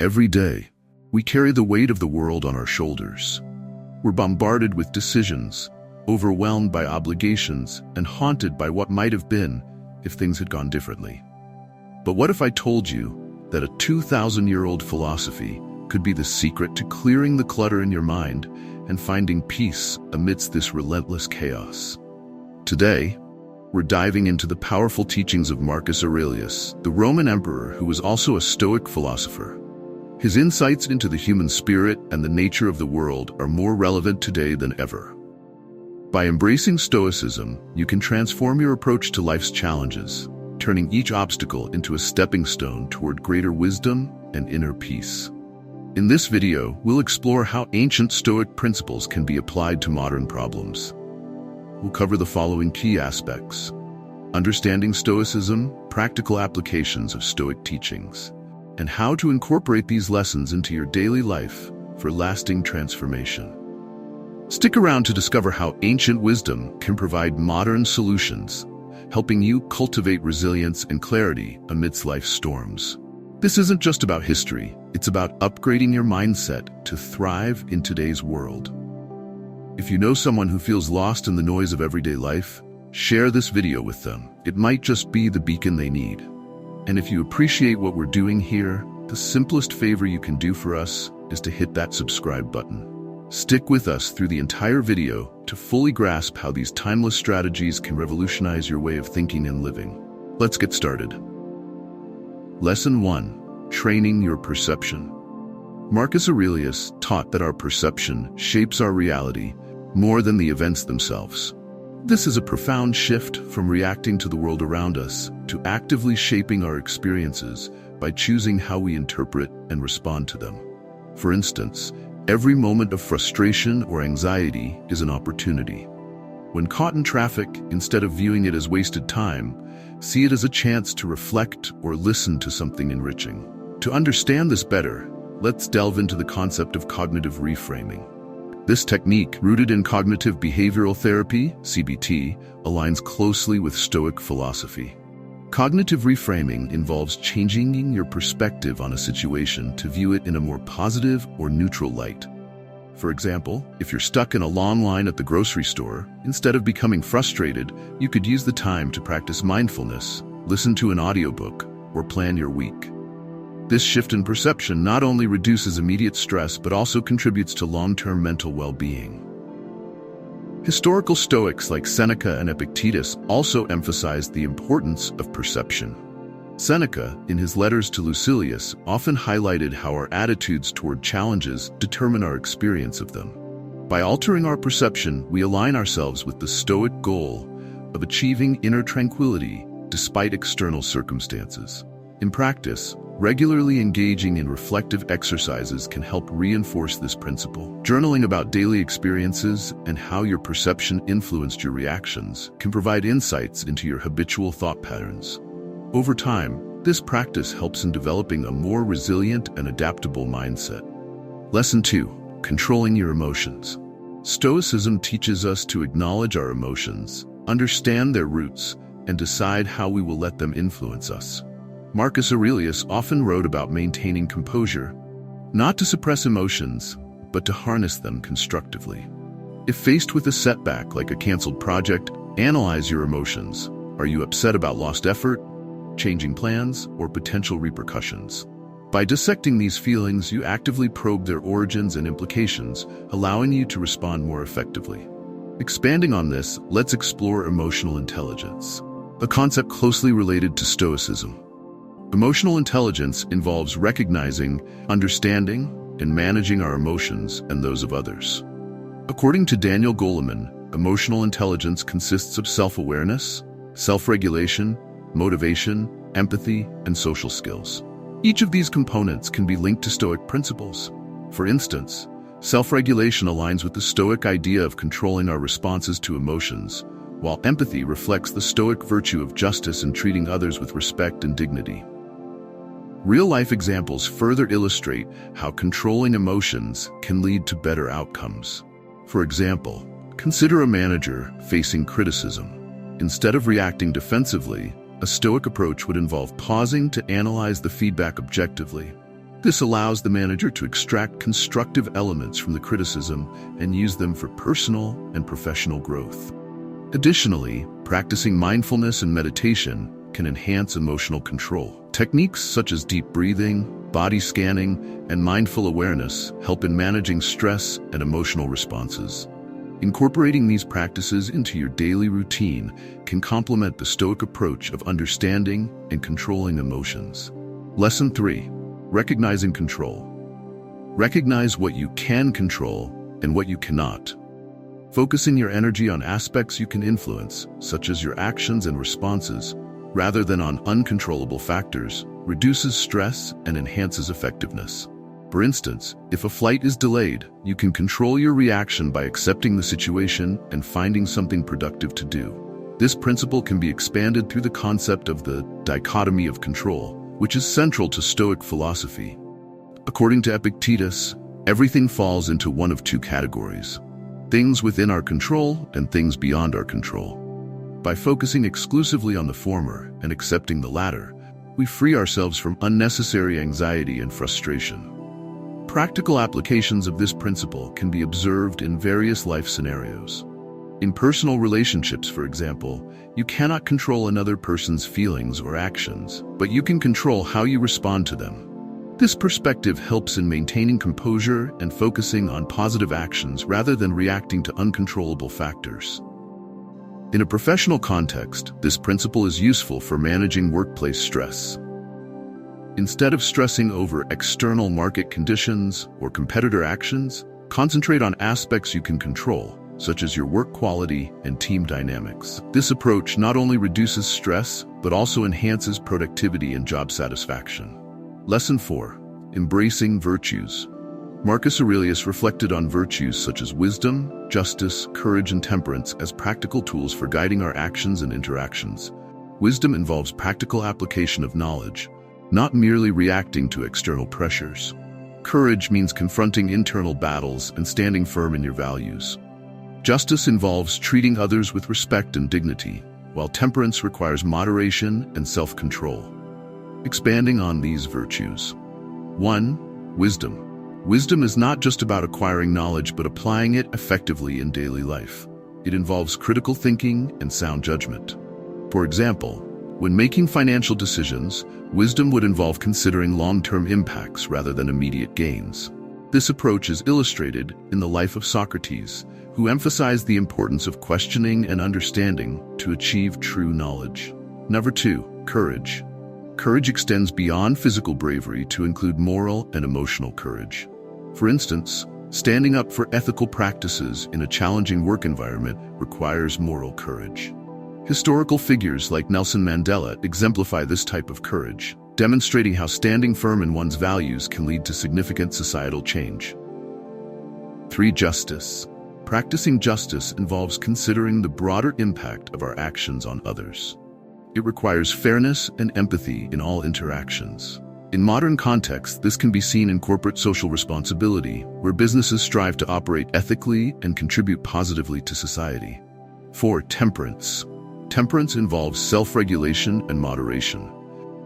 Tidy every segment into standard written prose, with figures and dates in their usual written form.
Every day, we carry the weight of the world on our shoulders. We're bombarded with decisions, overwhelmed by obligations, and haunted by what might have been if things had gone differently. But what if I told you that a 2,000-year-old philosophy could be the secret to clearing the clutter in your mind and finding peace amidst this relentless chaos? Today, we're diving into the powerful teachings of Marcus Aurelius, the Roman emperor who was also a Stoic philosopher. His insights into the human spirit and the nature of the world are more relevant today than ever. By embracing Stoicism, you can transform your approach to life's challenges, turning each obstacle into a stepping stone toward greater wisdom and inner peace. In this video, we'll explore how ancient Stoic principles can be applied to modern problems. We'll cover the following key aspects: understanding Stoicism, practical applications of Stoic teachings, and how to incorporate these lessons into your daily life for lasting transformation. Stick around to discover how ancient wisdom can provide modern solutions, helping you cultivate resilience and clarity amidst life's storms. This isn't just about history, it's about upgrading your mindset to thrive in today's world. If you know someone who feels lost in the noise of everyday life, share this video with them. It might just be the beacon they need. And if you appreciate what we're doing here, the simplest favor you can do for us is to hit that subscribe button. Stick with us through the entire video to fully grasp how these timeless strategies can revolutionize your way of thinking and living. Let's get started. Lesson 1. Training your perception. Marcus Aurelius taught that our perception shapes our reality more than the events themselves. This is a profound shift from reacting to the world around us to actively shaping our experiences by choosing how we interpret and respond to them. For instance, every moment of frustration or anxiety is an opportunity. When caught in traffic, instead of viewing it as wasted time, see it as a chance to reflect or listen to something enriching. To understand this better, let's delve into the concept of cognitive reframing. This technique, rooted in cognitive behavioral therapy, CBT, aligns closely with Stoic philosophy. Cognitive reframing involves changing your perspective on a situation to view it in a more positive or neutral light. For example, if you're stuck in a long line at the grocery store, instead of becoming frustrated, you could use the time to practice mindfulness, listen to an audiobook, or plan your week. This shift in perception not only reduces immediate stress but also contributes to long-term mental well-being. Historical Stoics like Seneca and Epictetus also emphasized the importance of perception. Seneca, in his letters to Lucilius, often highlighted how our attitudes toward challenges determine our experience of them. By altering our perception, we align ourselves with the Stoic goal of achieving inner tranquility despite external circumstances. In practice, regularly engaging in reflective exercises can help reinforce this principle. Journaling about daily experiences and how your perception influenced your reactions can provide insights into your habitual thought patterns. Over time, this practice helps in developing a more resilient and adaptable mindset. Lesson 2. Controlling your emotions. Stoicism teaches us to acknowledge our emotions, understand their roots, and decide how we will let them influence us. Marcus Aurelius often wrote about maintaining composure, not to suppress emotions, but to harness them constructively. If faced with a setback like a canceled project, analyze your emotions. Are you upset about lost effort, changing plans, or potential repercussions? By dissecting these feelings, you actively probe their origins and implications, allowing you to respond more effectively. Expanding on this, let's explore emotional intelligence, a concept closely related to Stoicism. Emotional intelligence involves recognizing, understanding, and managing our emotions and those of others. According to Daniel Goleman, emotional intelligence consists of self-awareness, self-regulation, motivation, empathy, and social skills. Each of these components can be linked to Stoic principles. For instance, self-regulation aligns with the Stoic idea of controlling our responses to emotions, while empathy reflects the Stoic virtue of justice and treating others with respect and dignity. Real-life examples further illustrate how controlling emotions can lead to better outcomes. For example, consider a manager facing criticism. Instead of reacting defensively, a Stoic approach would involve pausing to analyze the feedback objectively. This allows the manager to extract constructive elements from the criticism and use them for personal and professional growth. Additionally, practicing mindfulness and meditation can enhance emotional control. Techniques such as deep breathing, body scanning, and mindful awareness help in managing stress and emotional responses. Incorporating these practices into your daily routine can complement the Stoic approach of understanding and controlling emotions. Lesson 3. Recognizing control. Recognize what you can control and what you cannot. Focusing your energy on aspects you can influence, such as your actions and responses, rather than on uncontrollable factors, reduces stress and enhances effectiveness. For instance, if a flight is delayed, you can control your reaction by accepting the situation and finding something productive to do. This principle can be expanded through the concept of the dichotomy of control, which is central to Stoic philosophy. According to Epictetus, everything falls into one of two categories: things within our control and things beyond our control. By focusing exclusively on the former and accepting the latter, we free ourselves from unnecessary anxiety and frustration. Practical applications of this principle can be observed in various life scenarios. In personal relationships, for example, you cannot control another person's feelings or actions, but you can control how you respond to them. This perspective helps in maintaining composure and focusing on positive actions rather than reacting to uncontrollable factors. In a professional context, this principle is useful for managing workplace stress. Instead of stressing over external market conditions or competitor actions, concentrate on aspects you can control, such as your work quality and team dynamics. This approach not only reduces stress, but also enhances productivity and job satisfaction. Lesson 4. Embracing virtues. Marcus Aurelius reflected on virtues such as wisdom, justice, courage, and temperance as practical tools for guiding our actions and interactions. Wisdom involves practical application of knowledge, not merely reacting to external pressures. Courage means confronting internal battles and standing firm in your values. Justice involves treating others with respect and dignity, while temperance requires moderation and self-control. Expanding on these virtues. 1. Wisdom. Wisdom is not just about acquiring knowledge but applying it effectively in daily life. It involves critical thinking and sound judgment. For example, when making financial decisions, wisdom would involve considering long-term impacts rather than immediate gains. This approach is illustrated in the life of Socrates, who emphasized the importance of questioning and understanding to achieve true knowledge. Number 2. Courage. Courage extends beyond physical bravery to include moral and emotional courage. For instance, standing up for ethical practices in a challenging work environment requires moral courage. Historical figures like Nelson Mandela exemplify this type of courage, demonstrating how standing firm in one's values can lead to significant societal change. 3. Justice. Practicing justice involves considering the broader impact of our actions on others. It requires fairness and empathy in all interactions. In modern contexts, this can be seen in corporate social responsibility, where businesses strive to operate ethically and contribute positively to society. 4. Temperance. Temperance involves self-regulation and moderation.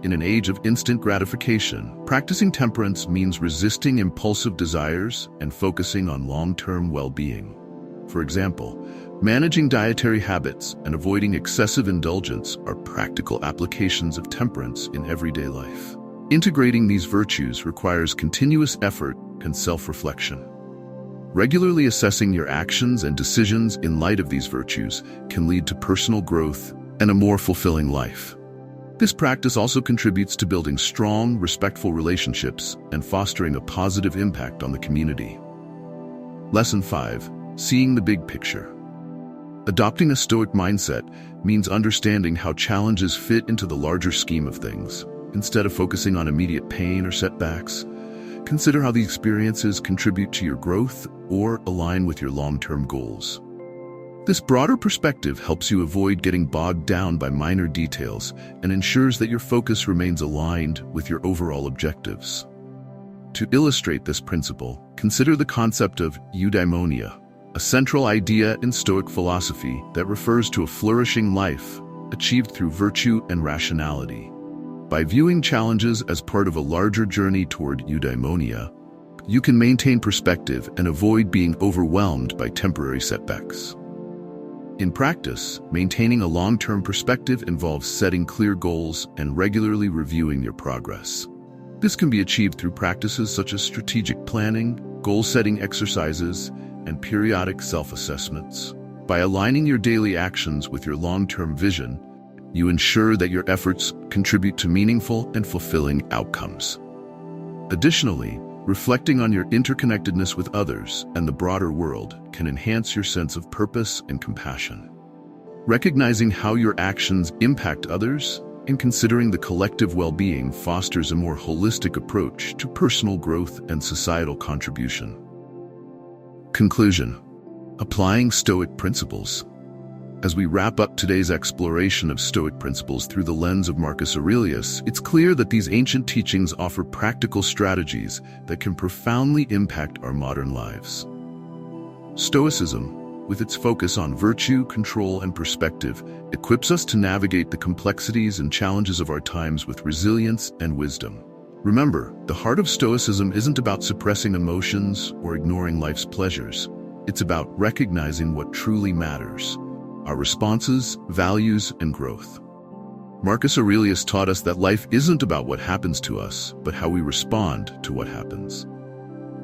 In an age of instant gratification, practicing temperance means resisting impulsive desires and focusing on long-term well-being. For example, managing dietary habits and avoiding excessive indulgence are practical applications of temperance in everyday life. Integrating these virtues requires continuous effort and self-reflection. Regularly assessing your actions and decisions in light of these virtues can lead to personal growth and a more fulfilling life. This practice also contributes to building strong, respectful relationships and fostering a positive impact on the community. Lesson 5. Seeing the big picture. Adopting a Stoic mindset means understanding how challenges fit into the larger scheme of things. Instead of focusing on immediate pain or setbacks, consider how the experiences contribute to your growth or align with your long-term goals. This broader perspective helps you avoid getting bogged down by minor details and ensures that your focus remains aligned with your overall objectives. To illustrate this principle, consider the concept of eudaimonia, a central idea in Stoic philosophy that refers to a flourishing life achieved through virtue and rationality. By viewing challenges as part of a larger journey toward eudaimonia, you can maintain perspective and avoid being overwhelmed by temporary setbacks. In practice, maintaining a long-term perspective involves setting clear goals and regularly reviewing your progress. This can be achieved through practices such as strategic planning, goal-setting exercises, and periodic self-assessments. By aligning your daily actions with your long-term vision, you ensure that your efforts contribute to meaningful and fulfilling outcomes. Additionally, reflecting on your interconnectedness with others and the broader world can enhance your sense of purpose and compassion. Recognizing how your actions impact others and considering the collective well-being fosters a more holistic approach to personal growth and societal contribution. Conclusion: applying Stoic principles. As we wrap up today's exploration of Stoic principles through the lens of Marcus Aurelius, it's clear that these ancient teachings offer practical strategies that can profoundly impact our modern lives. Stoicism, with its focus on virtue, control, and perspective, equips us to navigate the complexities and challenges of our times with resilience and wisdom. Remember, the heart of Stoicism isn't about suppressing emotions or ignoring life's pleasures. It's about recognizing what truly matters: our responses, values, and growth. Marcus Aurelius taught us that life isn't about what happens to us, but how we respond to what happens.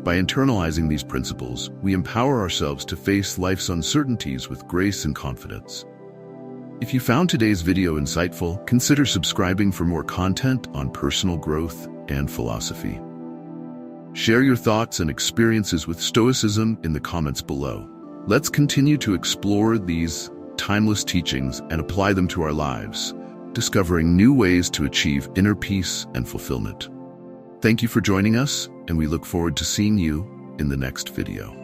By internalizing these principles, we empower ourselves to face life's uncertainties with grace and confidence. If you found today's video insightful, consider subscribing for more content on personal growth and philosophy. Share your thoughts and experiences with Stoicism in the comments below. Let's continue to explore these timeless teachings and apply them to our lives, discovering new ways to achieve inner peace and fulfillment. Thank you for joining us, and we look forward to seeing you in the next video.